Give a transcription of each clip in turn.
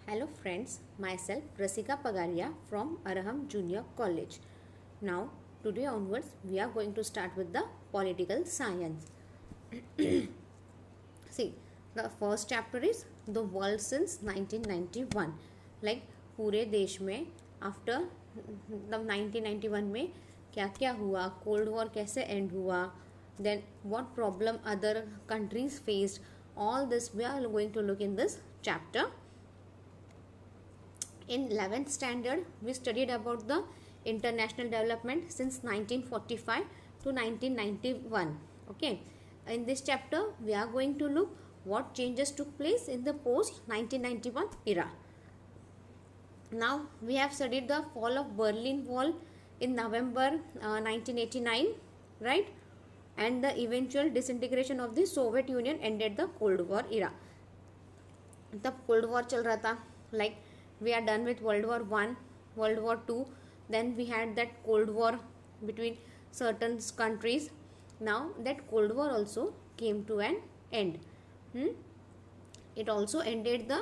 Hello friends, myself Rasika Pagaria from Araham Junior College. Now, today onwards, we are going to start with the political science. See, the first chapter is the world since 1991. Like पूरे देश में after मतलब 1991 में क्या क्या हुआ, cold war कैसे end हुआ, then what problem other countries faced, all this we are going to look in this chapter. In 11th standard, we studied about the international development since 1945 to 1991. Okay. In this chapter, we are going to look what changes took place in the post 1991 era. Now, we have studied the fall of Berlin Wall in November 1989, right? And the eventual disintegration of the Soviet Union ended the Cold War era. तब Cold War चल रहा था, like we are done with World War One, World War Two, then we had that Cold War between certain countries. Now that Cold War also came to an end. It also ended the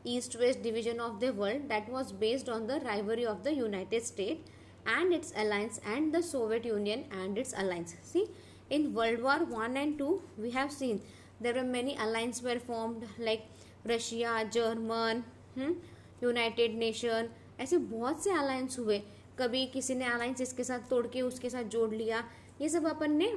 East-West division of the world that was based on the rivalry of the United States and its alliance and the Soviet Union and its alliance. See, in World War One and Two, we have seen there were many alliances were formed like Russia, German, United nation, ऐसे बहुत से alliance हुए. कभी किसी ने alliance इसके साथ तोड़ के उसके साथ जोड़ लिया. ये सब अपन ने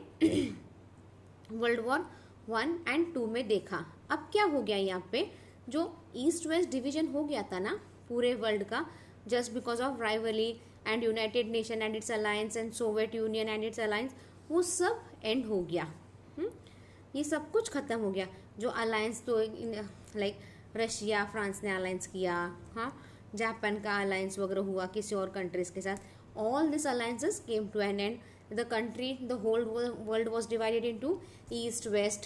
वर्ल्ड वॉर 1 and 2 में देखा. अब क्या हो गया यहाँ पे, जो ईस्ट वेस्ट डिवीजन हो गया था ना पूरे वर्ल्ड का, just because of rivalry and United nation and it's alliance and Soviet Union and it's alliance, वो सब एंड हो गया. ये सब कुछ खत्म हो गया. जो अलायंस तो लाइक रशिया फ्रांस ने अलायंस किया, हाँ, जापान का अलायंस वगैरह हुआ किसी और कंट्रीज के साथ, all this alliances came to an end. The country, the whole world was divided into east west.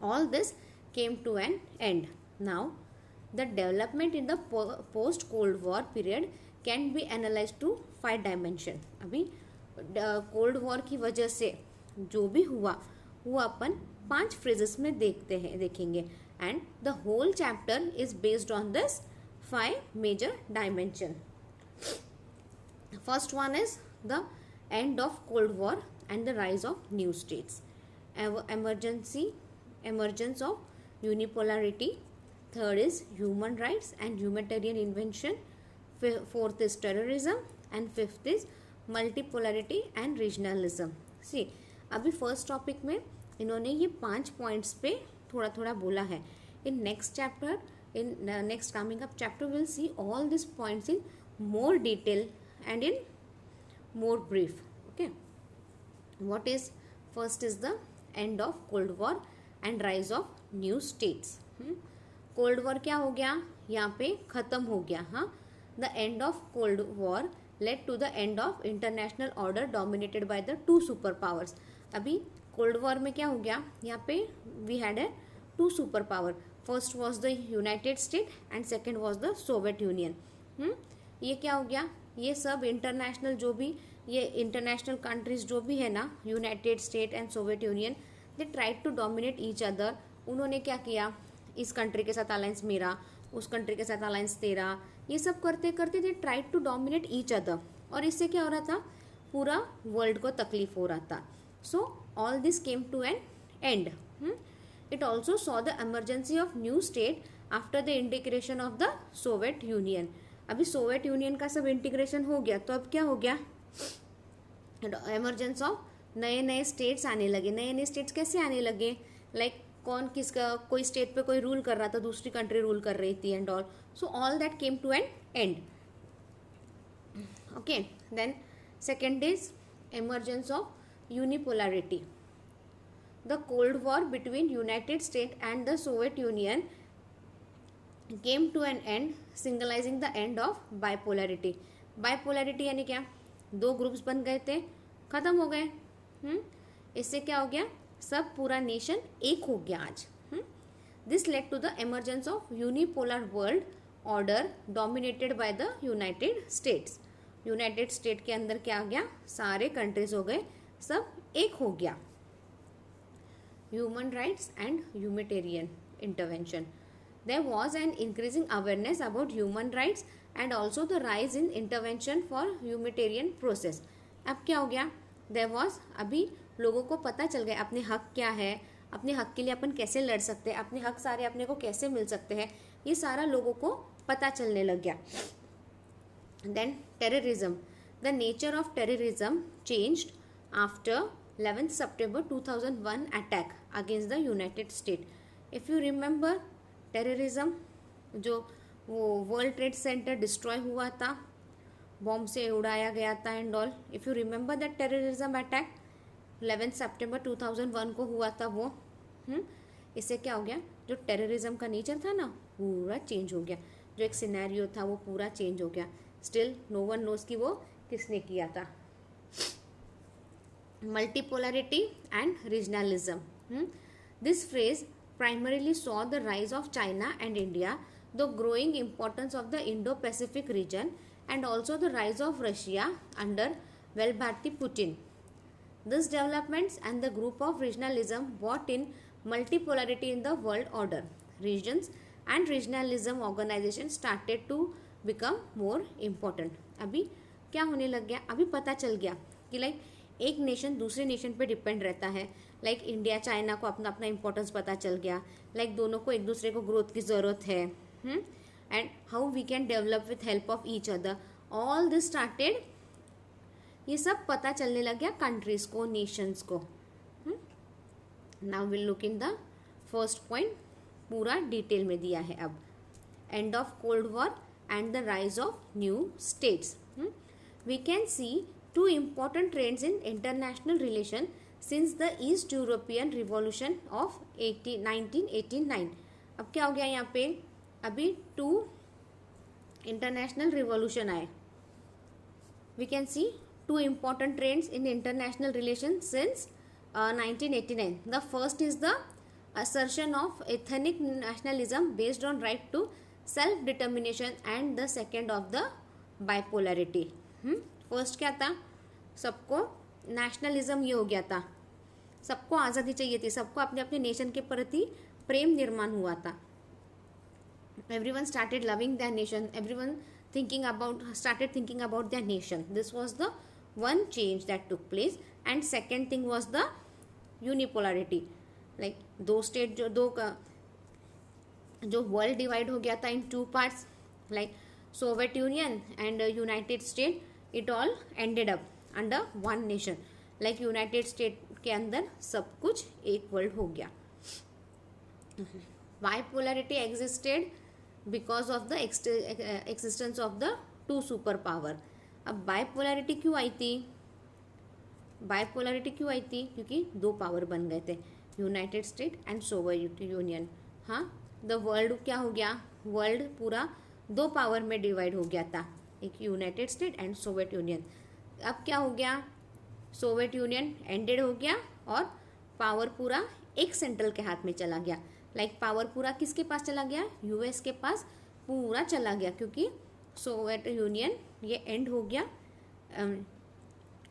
All this came to an end. Now the development in the post cold war period can be analyse to 5 dimension. अभी cold war की वजह से जो भी हुआ वो अपन 5 phrases में देखेंगे. And the whole chapter is based on this 5 major dimension. First one is the end of Cold War and the rise of new states. Emergence of unipolarity. Third is human rights and humanitarian invention. Fourth is terrorism and fifth is multipolarity and regionalism. See, अभी first topic में इन्होंने ये 5 points पे थोड़ा थोड़ा बोला है. In next chapter, in next coming up chapter will see all this points in more detail and in more brief. Okay, what is first is the end of cold war and rise of new states. Cold war क्या हो गया, यहाँ पे खत्म हो गया. हाँ, the end of cold war led to the end of international order dominated by the 2 super powers. अभी कोल्ड वॉर में क्या हो गया, यहाँ पे we had a 2 super power. First was the United State and second was the Soviet Union. ये क्या हो गया, ये सब इंटरनेशनल जो भी ये इंटरनेशनल कंट्रीज जो भी है ना, United State and Soviet Union, they tried to dominate each other. उन्होंने क्या किया, इस कंट्री के साथ अलायंस मेरा, उस कंट्री के साथ अलायंस तेरा, ये सब करते करते they tried to dominate each other. और इससे क्या हो रहा था, पूरा वर्ल्ड को तकलीफ हो रहा था. So all this came to an end. It also saw the emergency of new state after the integration of the Soviet Union. अभी सोवियत यूनियन का सब इंटीग्रेशन हो गया, तो अब क्या हो गया, एमरजेंस ऑफ नए नए स्टेट्स आने लगे. नए नए स्टेट्स कैसे आने लगे, लाइक कौन किसका, कोई स्टेट पे कोई रूल कर रहा था, दूसरी कंट्री रूल कर रही थी and all. So all that came to an end. Okay, then second is emergence of unipolarity. The Cold War between United States and the Soviet Union came to an end, symbolizing the end of bipolarity. Bipolarity यानी क्या, 2 groups बन गए थे, खत्म हो गए. इससे क्या हो गया, सब पूरा नेशन एक हो गया आज. This led to the emergence of unipolar world order dominated by the United States. United state के अंदर क्या आ गया, सारे कंट्रीज हो गए, सब एक हो गया. Human rights and humanitarian intervention. There was an increasing awareness about human rights and also the rise in intervention for humanitarian process. अब क्या हो गया, देयर वॉज, अभी लोगों को पता चल गया अपने हक क्या है, अपने हक के लिए अपन कैसे लड़ सकते हैं, अपने हक सारे अपने को कैसे मिल सकते हैं, ये सारा लोगों को पता चलने लग गया. Then terrorism. The nature of terrorism changed after 11th September 2001 attack against the United State. If you remember, terrorism जो वो वर्ल्ड ट्रेड सेंटर डिस्ट्रॉय हुआ था, बॉम्ब से उड़ाया गया था and all. If you remember that terrorism attack 11th September 2001 को हुआ था वो. इससे क्या हो गया, जो टेररिज्म का नेचर था ना पूरा चेंज हो गया, जो एक सिनेरियो था वो पूरा चेंज हो गया. स्टिल नो वन नोज कि वो किसने किया था. Multipolarity and regionalism. This phrase primarily saw the rise of China and India, the growing importance of the Indo-Pacific region, and also the rise of Russia under Vladimir Putin. These developments and the group of regionalism brought in multipolarity in the world order. Regions and regionalism organizations started to become more important. अभी क्या होने लग गया, अभी पता चल गया कि लाइक एक नेशन दूसरे नेशन पे डिपेंड रहता है. लाइक इंडिया चाइना को अपना अपना इंपॉर्टेंस पता चल गया. लाइक दोनों को एक दूसरे को ग्रोथ की ज़रूरत है, and how we can develop with help of each other. All this started, ये सब पता चलने लग गया कंट्रीज को, नेशंस को. Now will look in the first point, पूरा डिटेल में दिया है. अब end of cold war and the rise of new states. We can see two important trends in international relation since the East European Revolution of 1989. अब क्या हो गया यहाँ पे, अभी 2 इंटरनेशनल रिवॉल्यूशन आए. We can see 2 important trends in international relations since 1989. The first is the assertion of ethnic nationalism based on right to self-determination and the second of the bipolarity. First क्या था, सबको nationalism ये हो गया था, सबको आज़ादी चाहिए थी, सबको अपने अपने नेशन के प्रति प्रेम निर्माण हुआ था. Everyone started loving there nation, everyone started thinking about their nation. This was the one change that took place. And second thing was the unipolarity. Like दो स्टेट जो वर्ल्ड डिवाइड हो गया था इन 2 parts, like Soviet Union and United state, it all ended up under one nation. Like United state के अंदर सब कुछ एक वर्ल्ड हो गया. Bipolarity existed because of the existence of the 2 super power. अब बाइपोलैरिटी क्यों आई थी, क्योंकि 2 पावर बन गए थे, United State and Soviet union. हाँ, द वर्ल्ड क्या हो गया, वर्ल्ड पूरा 2 पावर में डिवाइड हो गया था, एक United State and Soviet union. अब क्या हो गया, सोवियत यूनियन एंडेड हो गया और पावर पूरा एक सेंट्रल के हाथ में चला गया. लाइक पावर पूरा किसके पास चला गया, यूएस के पास पूरा चला गया, क्योंकि सोवियत यूनियन ये एंड हो गया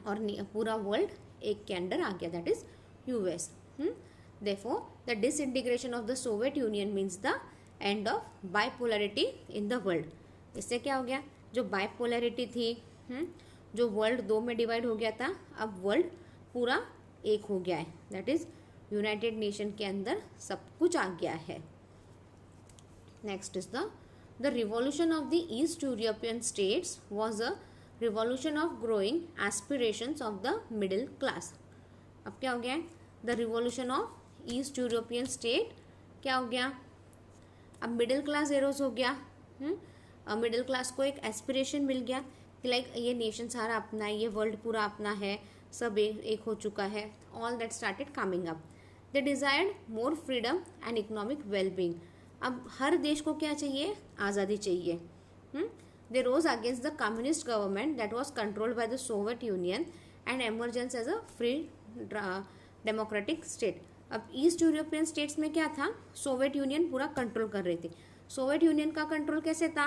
और पूरा वर्ल्ड एक के अंडर आ गया, that is US. Therefore, the disintegration of the Soviet Union means the end of bipolarity in the world. इससे क्या हो गया, जो बाइपोलैरिटी थी, जो वर्ल्ड 2 में डिवाइड हो गया था, अब वर्ल्ड पूरा एक हो गया है, दैट इज यूनाइटेड नेशन के अंदर सब कुछ आ गया है. Next is the revolution of the east European states was a revolution of growing aspirations of the middle class. अब क्या हो गया है, the revolution of east European state क्या हो गया, अब मिडिल क्लास एरोज हो गया. मिडिल क्लास को एक एस्पिरेशन मिल गया कि लाइक ये नेशन सारा अपना है, ये वर्ल्ड पूरा अपना है, सब एक हो चुका है. All that started coming up. They desired more freedom and economic wellbeing. अब हर देश को क्या चाहिए, आज़ादी चाहिए. They rose against the communist government that was controlled by the Soviet Union and emergence as a free democratic state. अब East European states में क्या था, सोवियत यूनियन पूरा कंट्रोल कर रही थी. सोवियत यूनियन का कंट्रोल कैसे था,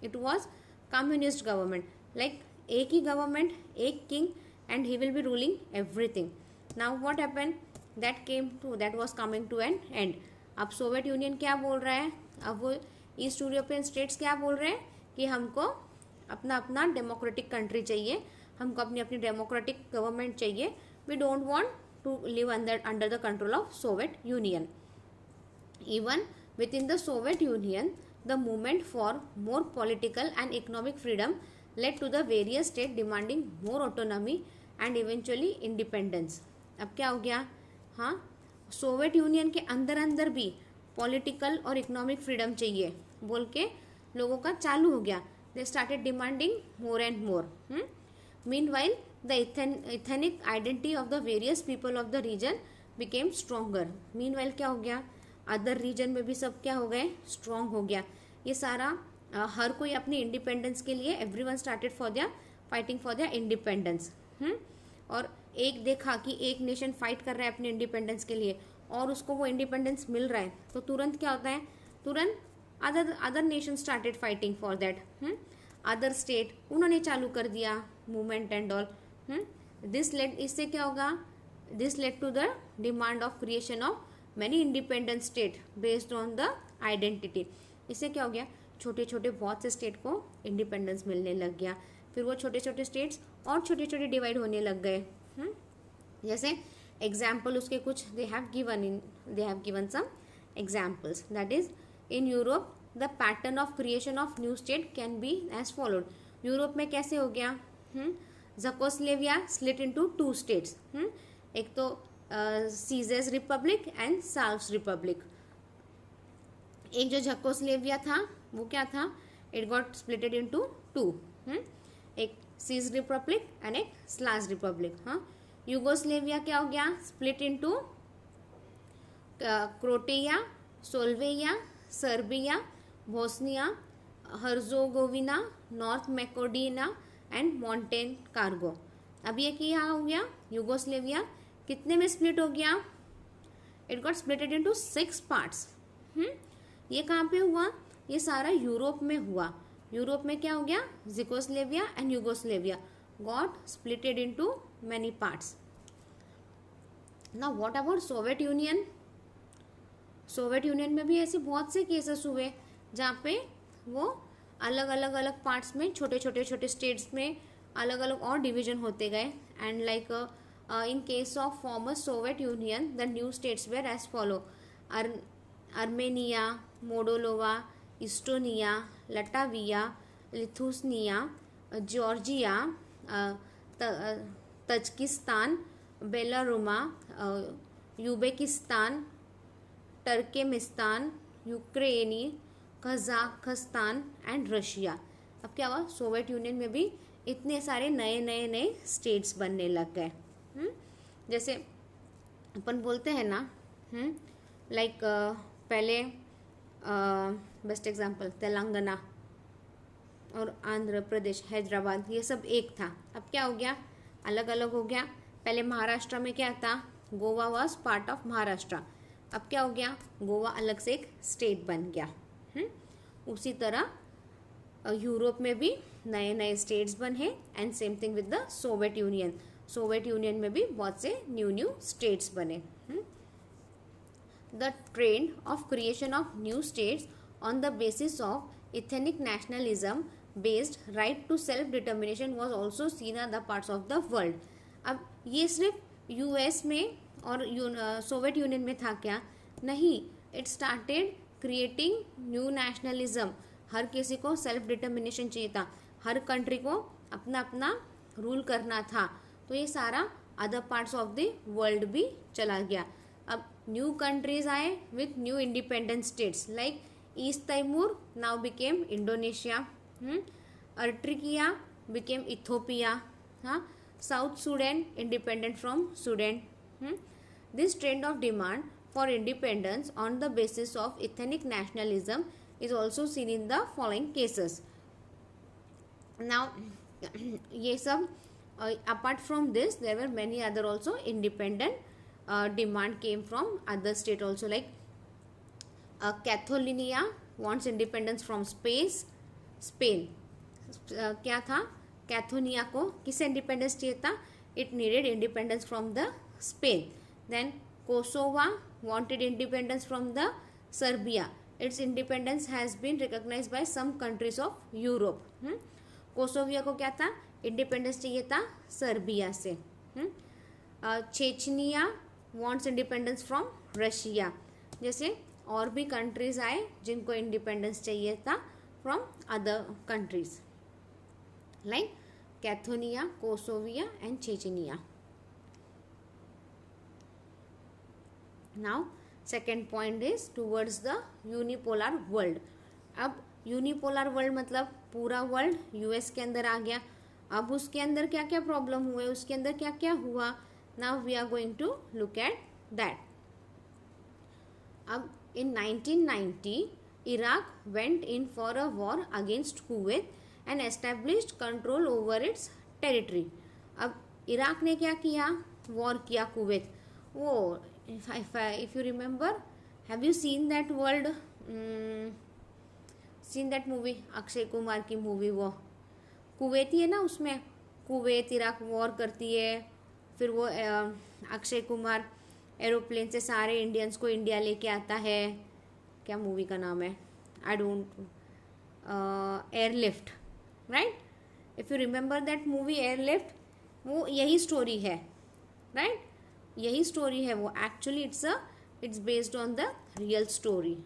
it was communist government, like एक ही गवर्नमेंट, एक किंग एंड ही will be ruling everything. Now what happened, that was coming to an end. अब सोवियत यूनियन क्या बोल रहा है, अब वो ईस्ट यूरोपियन स्टेट्स क्या बोल रहे हैं कि हमको अपना अपना डेमोक्रेटिक कंट्री चाहिए, हमको अपनी अपनी डेमोक्रेटिक गवर्नमेंट चाहिए, we don't want to live under the control of Soviet Union. Even within the Soviet Union, the movement for more political and economic freedom led to the various states demanding more autonomy and eventually independence. अब क्या हो गया, हाँ, Soviet union के अंदर अंदर भी political और इकोनॉमिक फ्रीडम चाहिए बोल के लोगों का चालू हो गया. They started demanding more and more. Meanwhile the ethnic identity of the various people of the region became stronger. Meanwhile क्या हो गया, अदर रीजन में भी सब क्या हो गए, स्ट्रॉन्ग हो गया. ये सारा हर कोई अपनी इंडिपेंडेंस के लिए, everyone started for their fighting for their independence. और एक देखा कि एक नेशन फाइट कर रहा है अपने इंडिपेंडेंस के लिए और उसको वो इंडिपेंडेंस मिल रहा है, तो तुरंत क्या होता है, तुरंत other nation started fighting for that. Other state उन्होंने चालू कर दिया movement and all. This led, इससे क्या होगा, this led to the demand of creation of many independent state based on the identity. इससे क्या हो गया, छोटे छोटे बहुत से स्टेट को इंडिपेंडेंस मिलने लग गया. फिर वो छोटे छोटे स्टेट्स और छोटे छोटे डिवाइड होने लग गए. जैसे एग्जाम्पल उसके कुछ they have given some examples. That is in Europe the pattern of creation of new state can be as followed. Europe में कैसे हो गया, ज़कोस्लेविया स्प्लिट इनटू 2 स्टेट्स. एक तो सीजेस रिपब्लिक एंड साल्व्स रिपब्लिक. एक जो ज़कोस्लेविया था वो क्या था, इट गॉट स्प्लिटेड इनटू 2. एक सीज रिपब्लिक एंड एक स्लाज रिपब्लिक. हाँ, यूगोस्लेविया क्या हो गया, split into Croatia, Slovenia, Serbia, Bosnia, Herzegovina, North Macedonia and Montenegro. अब ये क्या हो गया, यूगोस्लेविया कितने में स्प्लिट हो गया, it got splitted into 6 parts. ये कहाँ पे हुआ, ये सारा यूरोप में हुआ. यूरोप में क्या हो गया, Czechoslovakia and Yugoslavia got splitted into many parts. Now what about Soviet Union. Soviet Union में भी ऐसे बहुत से केसेस हुए जहाँ पे वो अलग अलग पार्ट्स में, छोटे छोटे स्टेट्स में अलग अलग और डिवीजन होते गए. And like in case of former Soviet Union, the new states were as follow: Armenia, Moldova, Estonia, Latvia, Lithuania, Georgia, Tajikistan, Belarus, Uzbekistan, Turkmenistan, Ukraine, Kazakhstan and Russia. अब क्या हुआ, सोवियत यूनियन में भी इतने सारे नए स्टेट्स बनने लग गए. जैसे अपन बोलते हैं ना, लाइक पहले बेस्ट एग्जांपल तेलंगाना और आंध्र प्रदेश, हैदराबाद, ये सब एक था. अब क्या हो गया, अलग अलग हो गया. पहले महाराष्ट्र में क्या था, Goa was part of Maharashtra. अब क्या हो गया, गोवा अलग से एक स्टेट बन गया. उसी तरह यूरोप में भी नए स्टेट्स बने and same thing with the Soviet Union. Soviet Union में भी बहुत से न्यू स्टेट्स बने. The trend of creation of new states on the basis of ethnic nationalism based right to self determination was also seen in the parts of the world. अब ये सिर्फ US में और सोवियत यूनियन में था क्या, नहीं, it started creating new nationalism. हर किसी को सेल्फ डिटर्मिनेशन चाहिए था, हर कंट्री को अपना अपना रूल करना था. तो ये सारा other parts of the world भी चला गया. अब न्यू कंट्रीज आए with new independent states like East Timor now became Indonesia, Eritrea became Ethiopia, South Sudan independent from Sudan. This trend of demand for independence on the basis of ethnic nationalism is also seen in the following cases. Now ये सब apart from this there were many other also independent demand came from other state also, like Catalonia wants independence from Spain. क्या था, कैथोनिया को किससे independence चाहिए था, it needed independence from the Spain. Then Kosovo wanted independence from the Serbia. Its independence has been recognised by some countries of Europe. Kosovo को क्या था, independence चाहिए था सर्बिया से। Chechnya wants independence from Russia. जैसे और भी countries आए जिनको इंडिपेंडेंस चाहिए था from other countries, like Catalonia, Kosovo and Chechnya. Now second point is towards the unipolar world. अब यूनिपोलर वर्ल्ड मतलब पूरा वर्ल्ड यूएस के अंदर आ गया। अब उसके अंदर क्या क्या प्रॉब्लम हुए, उसके अंदर क्या क्या हुआ, now we are going to look at that. अब in 1990 Iraq went in for a war against Kuwait and established control over its territory। अब इराक ने क्या किया, वॉर किया कुवैत। वो if you remember, have you seen that world, seen that movie, Akshay Kumar की movie, वो Kuwaiti है ना, उसमें कुवैत इराक वॉर करती है, फिर वो अक्षय कुमार एरोप्लेन से सारे इंडियंस को इंडिया लेके आता है। क्या मूवी का नाम है, I don't, airlift, right. If you remember that movie airlift, वो यही स्टोरी है, राइट, यही स्टोरी है वो। Actually it's based on the real story.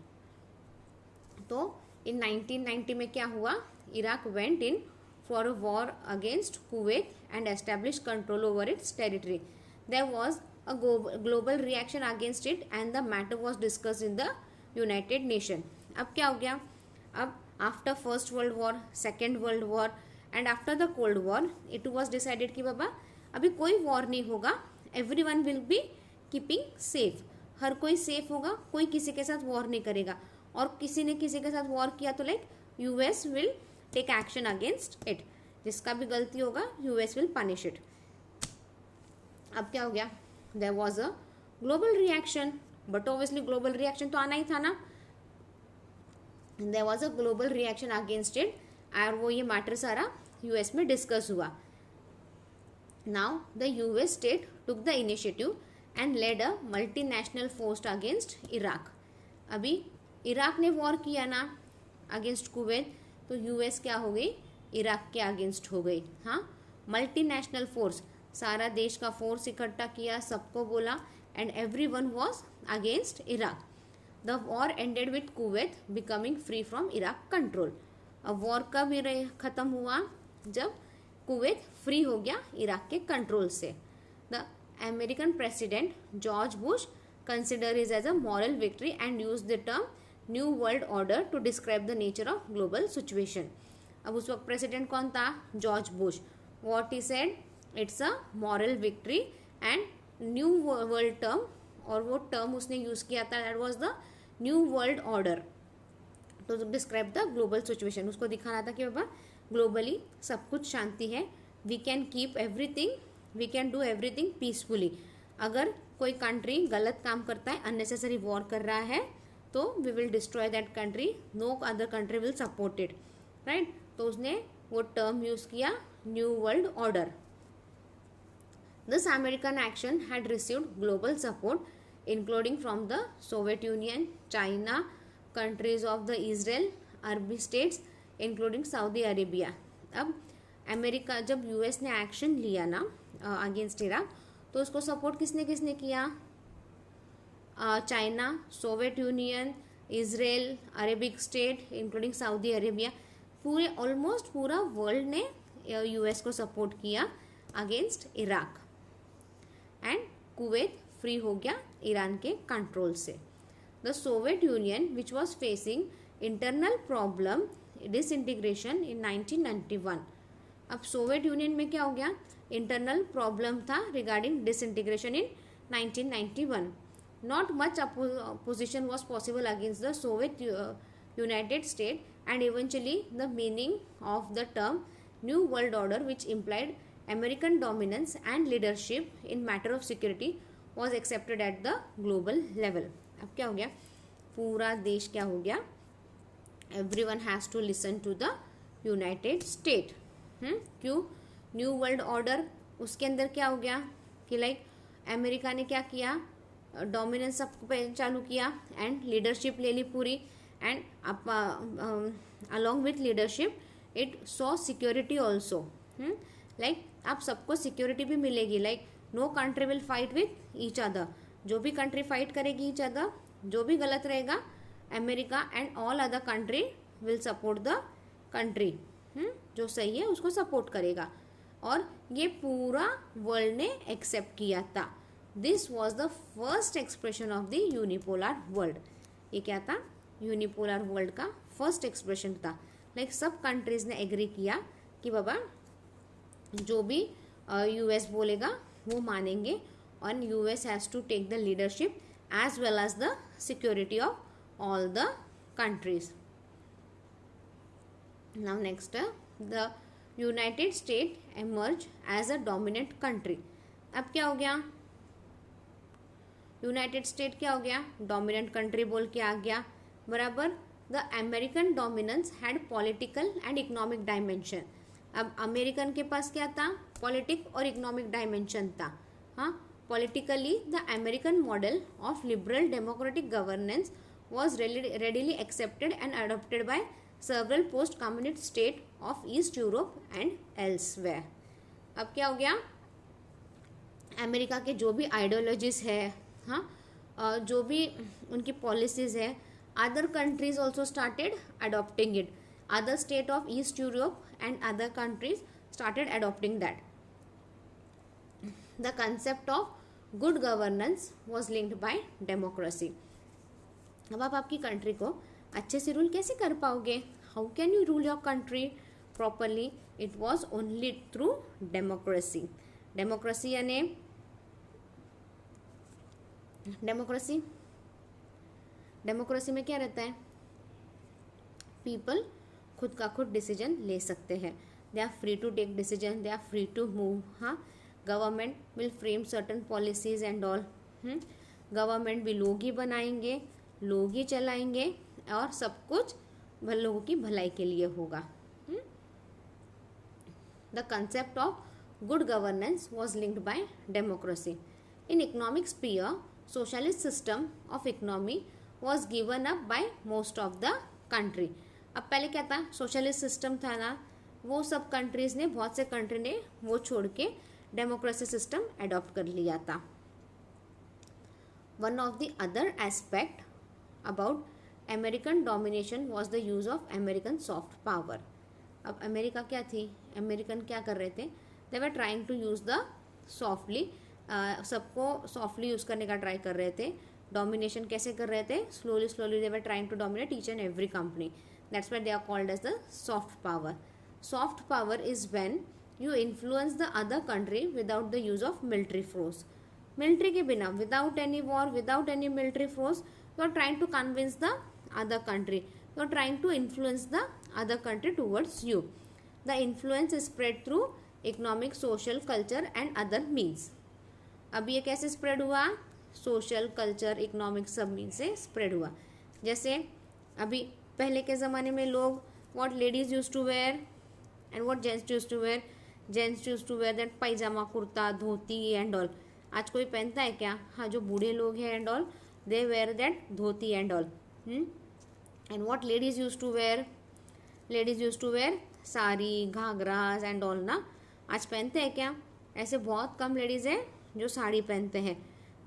तो इन 1990 में क्या हुआ, Iraq went in for a war against Kuwait and establish control over its territory. There was a global reaction against it and the matter was discussed in the United Nation। अब क्या हो गया, अब after first world war, second world war and after the cold war it was decided कि बाबा अभी कोई war नहीं होगा, everyone will be keeping safe, हर कोई सेफ होगा, कोई किसी के साथ वॉर नहीं करेगा, और किसी ने किसी के साथ वॉर किया तो like US will take action against it, जिसका भी गलती होगा यूएस विल पनिश इट। अब क्या हो गया, there was a global reaction, but obviously global reaction तो आना ही था ना, there was a global reaction against it, और वो ये मैटर सारा यूएस में डिस्कस हुआ। now the US state took the initiative and led a multinational force against Iraq। अभी इराक ने वॉर किया ना अगेंस्ट कुवैत, तो यूएस क्या हो गई, इराक के अगेंस्ट हो गई। हाँ, मल्टीनेशनल फोर्स, सारा देश का फोर्स इकट्ठा किया, सबको बोला, and everyone was against Iraq. The war ended with Kuwait becoming free from Iraq control. अब वॉर कब खत्म हुआ, जब कुवैत फ्री हो गया इराक के कंट्रोल से। The American president George Bush consider is as a moral victory and use the term new world order to describe the nature of global situation. अब उस वक्त प्रेसिडेंट कौन था, George Bush. What he said, it's a moral victory and new world term, और वो term उसने use किया था, that was the new world order to describe the global situation. उसको दिखाना था कि बाबा ग्लोबली सब कुछ शांति है, we can keep everything, we can do everything peacefully. अगर कोई कंट्री गलत काम करता है, अननेसेसरी वॉर कर रहा है, तो we will destroy that country, no other country will support it, right. तो उसने वो टर्म यूज किया, new world order. This American action had received global support, including from the Soviet Union, China, countries of the Israel, Arab states, including Saudi Arabia। अब America, जब US ने action लिया ना against Iraq, तो उसको support किसने किसने किया, China, Soviet Union, Israel, Arabic state including Saudi Arabia, पूरे ऑलमोस्ट पूरा वर्ल्ड ने यूएस को सपोर्ट किया against Iraq, and Kuwait free हो गया ईरान के कंट्रोल से। The Soviet Union which was facing internal problem disintegration in 1991। अब सोवियत यूनियन में क्या हो गया, इंटरनल प्रॉब्लम था regarding disintegration in 1991। Not much opposition was possible against the Soviet United State, and eventually the meaning of the term new world order which implied American dominance and leadership in matter of security was accepted at the global level। अब क्या हो गया, पूरा देश क्या हो गया, everyone has to listen to the United States। क्यों, न्यू वर्ल्ड ऑर्डर, उसके अंदर क्या हो गया कि लाइक अमेरिका ने क्या किया, डोमिनेंस सब पे चालू किया एंड लीडरशिप ले ली पूरी, and along with leadership it saw security also. Like आप सबको सिक्योरिटी भी मिलेगी, like no country will fight with each other, जो भी कंट्री फाइट करेगी ईच अदर, जो भी गलत रहेगा America and all other country will support the country, जो सही है उसको सपोर्ट करेगा, और ये पूरा वर्ल्ड ने एक्सेप्ट किया था. This was the first expression of the unipolar world. ये क्या था? यूनिपोलर वर्ल्ड का फर्स्ट एक्सप्रेशन था. लाइक सब कंट्रीज ने एग्री किया कि बाबा जो भी यूएस बोलेगा वो मानेंगे, और US has to take the leadership as well as the security of all the countries. Now next, the United State emerge as a dominant country. अब क्या हो गया? यूनाइटेड स्टेट क्या हो गया? डोमिनेंट कंट्री बोल के आ गया, बराबर. The American dominance had political and economic dimension. अब अमेरिकन के पास क्या था? पॉलिटिक और इकोनॉमिक डायमेंशन था. हाँ, politically the American model of liberal democratic governance was readily accepted and adopted by several post-communist state of East Europe and elsewhere. अब क्या हो गया? अमेरिका के जो भी आइडियोलॉजीज है, हाँ, जो भी उनकी पॉलिसीज है, other countries also started adopting it. Other state of east Europe and other countries started adopting that. The concept of good governance was linked by democracy. अब आप आपकी कंट्री को अच्छे से रूल कैसे कर पाओगे? How can you rule your country properly? It was only through democracy. Democracy यानी डेमोक्रेसी में क्या रहता है? पीपल खुद का खुद डिसीजन ले सकते हैं. They are free to take decision, they are free to move. हाँ, government will frame certain policies and all. Government भी लोग ही बनाएंगे, लोग ही चलाएंगे, और सब कुछ लोगों की भलाई के लिए होगा. The concept of good governance was linked by democracy. In economic sphere socialist system of economy was given up by most of the country. अब पहले क्या था? सोशलिस्ट सिस्टम था ना, वो सब कंट्रीज ने, बहुत से कंट्री ने वो छोड़ के डेमोक्रेसी सिस्टम अडॉप्ट कर लिया था. One of the other aspect about American domination was the use of American soft power. अब अमेरिका क्या थी? अमेरिकन क्या कर रहे थे? They were trying to use the softly, सबको softly यूज़ करने का ट्राई कर रहे थे. डोमिनेशन कैसे कर रहे थे? slowly they were trying to dominate each and every company. That's why they are called as the soft power. Soft power is when you influence the other country without the use of military force. Military के बिना, without any war, without any military force, you are trying to convince the other country, you are trying to influence the other country towards you. The influence is spread through economic, social, culture and other means. अब ये कैसे spread हुआ? Social, culture, economic सब mean से spread हुआ. जैसे अभी पहले के ज़माने में लोग what ladies used to wear and what gents used to wear. Gents used to wear that pyjama, kurta, dhoti and all. आज कोई पहनता है क्या? हाँ, जो बूढ़े लोग हैं and all, they wear that dhoti and all. And what ladies used to wear? Ladies used to wear sari, ghagras and all ना. आज पहनते हैं क्या? ऐसे बहुत कम लेडीज़ हैं जो साड़ी पहनते हैं.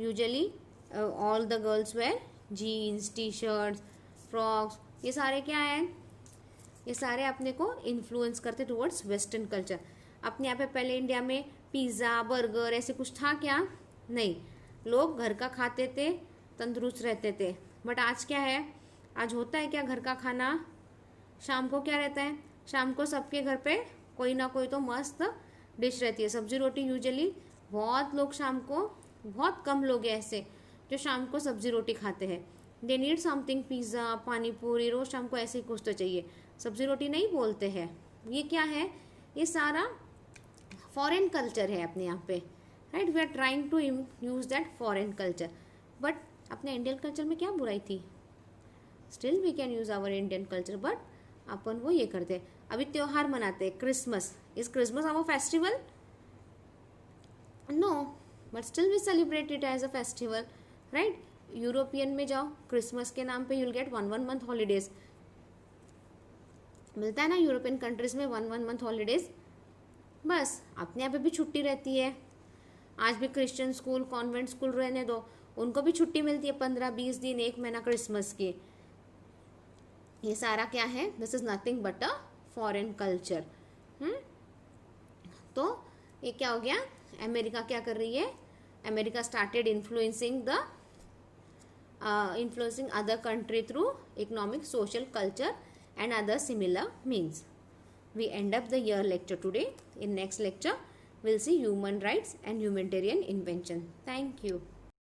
Usually all the girls wear jeans, T shirts, frocks. ये सारे क्या हैं? ये सारे अपने को इन्फ्लुएंस करते टुवर्ड्स वेस्टर्न कल्चर. अपने यहाँ पे पहले इंडिया में पिज़्ज़ा, बर्गर ऐसे कुछ था क्या? नहीं. लोग घर का खाते थे, तंदुरुस्त रहते थे. बट आज क्या है? आज होता है क्या घर का खाना? शाम को क्या रहता है? शाम को सबके घर पे कोई ना कोई तो मस्त डिश रहती है. सब्जी रोटी यूजुअली बहुत लोग शाम को, बहुत कम लोग हैं ऐसे जो शाम को सब्जी रोटी खाते हैं. दे नीड समथिंग, पिज़्ज़ा, पानी पूरी, रोज़ शाम को ऐसे ही कुछ तो चाहिए. सब्जी रोटी नहीं बोलते हैं. ये क्या है? ये सारा फॉरेन कल्चर है अपने यहाँ पे, right. We are trying to use that foreign culture. But अपने इंडियन कल्चर में क्या बुराई थी? Still we can use our Indian culture, but अपन वो ये करते. अभी त्योहार मनाते हैं, Christmas. Is Christmas our festival? No, but still we celebrate it as a festival, right. European में जाओ, क्रिसमस के नाम पे यूल गेट 1 मंथ हॉलीडेज, मिलता है ना यूरोपियन कंट्रीज में 1 मंथ हॉलीडेज। बस अपने यहाँ पे भी छुट्टी रहती है। आज भी क्रिश्चियन स्कूल, कॉन्वेंट स्कूल रहने दो, उनको भी छुट्टी मिलती है 15-20 दिन, 1 महीना क्रिसमस की। ये सारा क्या है? This is nothing but a foreign culture. तो ये क्या हो गया? अमेरिका क्या कर रही है? America started influencing other country through economic, social, culture and other similar means. We end up the year lecture today. In next lecture, we'll see human rights and humanitarian invention. Thank you.